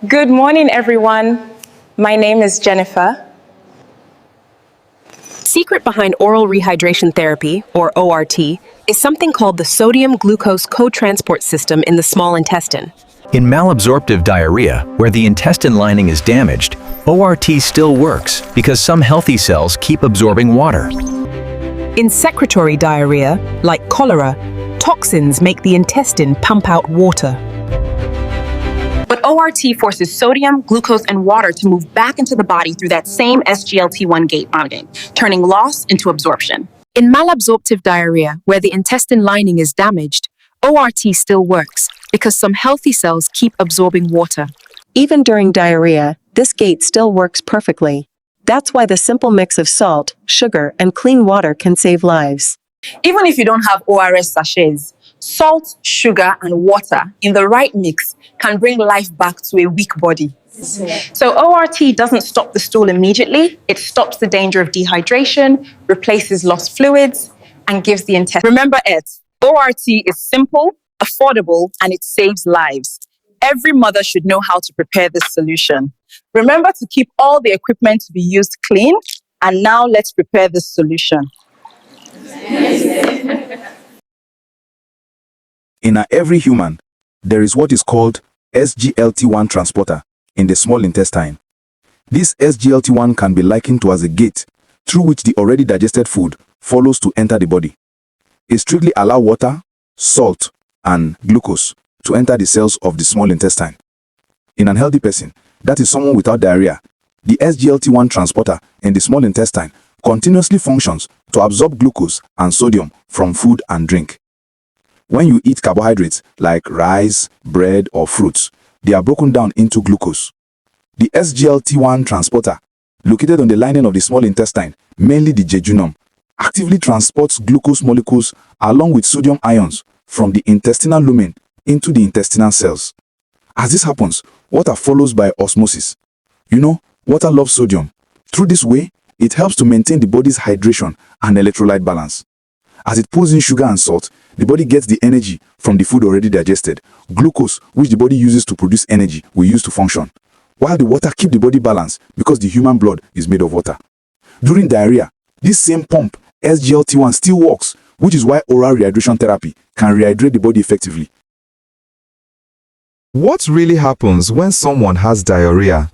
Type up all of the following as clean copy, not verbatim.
Good morning, everyone. My name is Jennifer. Secret behind oral rehydration therapy, or ORT, is something called the sodium-glucose co-transport system in the small intestine. In malabsorptive diarrhea, where the intestine lining is damaged, ORT still works because some healthy cells keep absorbing water. In secretory diarrhea, like cholera, toxins make the intestine pump out water. But ORT forces sodium, glucose, and water to move back into the body through that same SGLT1 gate bonding, turning loss into absorption. In malabsorptive diarrhea, where the intestine lining is damaged, ORT still works because some healthy cells keep absorbing water. Even during diarrhea, this gate still works perfectly. That's why the simple mix of salt, sugar, and clean water can save lives. Even if you don't have ORS sachets, salt, sugar, and water in the right mix can bring life back to a weak body. So ORT doesn't stop the stool immediately. It stops the danger of dehydration, replaces lost fluids, and gives the intestine. Remember it, ORT is simple, affordable, and it saves lives. Every mother should know how to prepare this solution. Remember to keep all the equipment to be used clean, and now let's prepare this solution. In every human, there is what is called SGLT1 transporter in the small intestine. This SGLT1 can be likened to as a gate through which the already digested food follows to enter the body. It strictly allows water, salt, and glucose to enter the cells of the small intestine. In an healthy person, that is someone without diarrhea, the SGLT1 transporter in the small intestine continuously functions to absorb glucose and sodium from food and drink. When you eat carbohydrates like rice, bread, or fruits, they are broken down into glucose. The SGLT1 transporter, located on the lining of the small intestine, mainly the jejunum, actively transports glucose molecules along with sodium ions from the intestinal lumen into the intestinal cells. As this happens, water follows by osmosis. You know, water loves sodium. Through this way, it helps to maintain the body's hydration and electrolyte balance. As it pulls in sugar and salt, the body gets the energy from the food already digested. Glucose, which the body uses to produce energy, will use to function, while the water keeps the body balanced because the human blood is made of water. During diarrhea, this same pump, SGLT1, still works, which is why oral rehydration therapy can rehydrate the body effectively. What really happens when someone has diarrhea?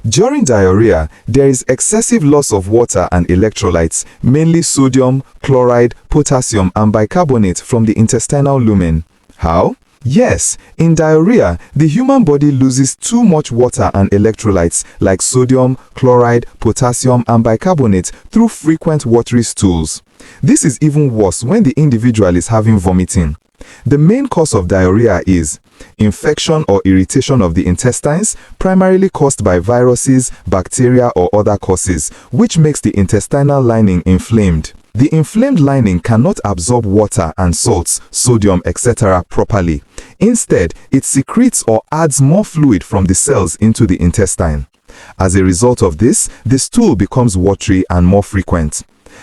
During diarrhea, there is excessive loss of water and electrolytes, mainly sodium, chloride, potassium, and bicarbonate from the intestinal lumen. How? Yes, in diarrhea, the human body loses too much water and electrolytes like sodium, chloride, potassium, and bicarbonate through frequent watery stools. This is even worse when the individual is having vomiting. The main cause of diarrhea is infection or irritation of the intestines, primarily caused by viruses, bacteria, or other causes, which makes the intestinal lining inflamed. The inflamed lining cannot absorb water and salts, sodium, etc. properly. Instead, it secretes or adds more fluid from the cells into the intestine. As a result of this, the stool becomes watery and more frequent.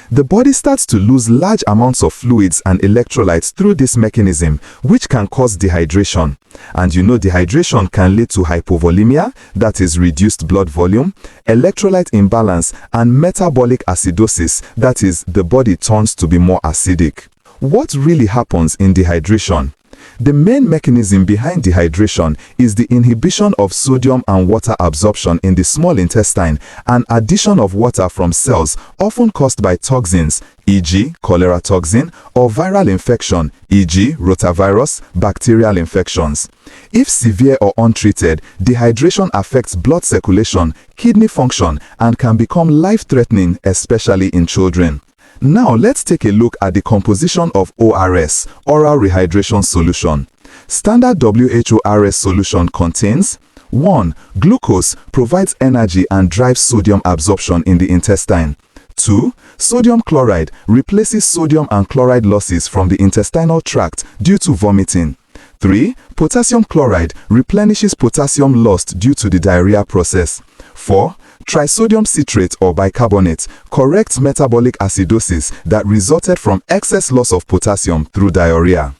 The body starts to lose large amounts of fluids and electrolytes through this mechanism, which can cause dehydration. And you know, dehydration can lead to hypovolemia, that is reduced blood volume, electrolyte imbalance, and metabolic acidosis, that is, the body turns to be more acidic. What really happens in dehydration? The main mechanism behind dehydration is the inhibition of sodium and water absorption in the small intestine and addition of water from cells, often caused by toxins, e.g. cholera toxin, or viral infection, e.g. rotavirus, bacterial infections. If severe or untreated, dehydration affects blood circulation, kidney function, and can become life-threatening, especially in children. Now let's take a look at the composition of ORS, Oral Rehydration Solution. Standard WHO ORS solution contains 1. Glucose provides energy and drives sodium absorption in the intestine. 2. Sodium chloride replaces sodium and chloride losses from the intestinal tract due to vomiting. 3. Potassium chloride replenishes potassium lost due to the diarrhea process. 4. Trisodium citrate or bicarbonate corrects metabolic acidosis that resulted from excess loss of potassium through diarrhea.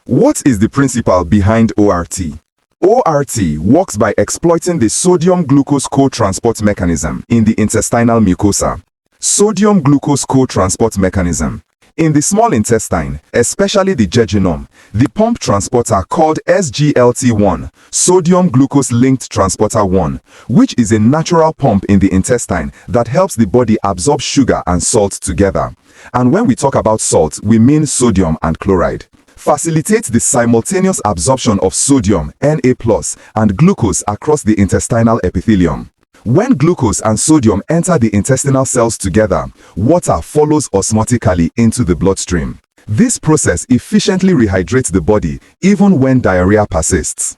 What is the principle behind ORT? ORT works by exploiting the sodium-glucose co-transport mechanism in the intestinal mucosa. Sodium-glucose co-transport mechanism. In the small intestine, especially the jejunum, the pump transporter called SGLT1, sodium-glucose-linked transporter 1, which is a natural pump in the intestine that helps the body absorb sugar and salt together. And when we talk about salt, we mean sodium and chloride. Facilitates the simultaneous absorption of sodium, Na+, and glucose across the intestinal epithelium. When glucose and sodium enter the intestinal cells together, water follows osmotically into the bloodstream. This process efficiently rehydrates the body even when diarrhea persists.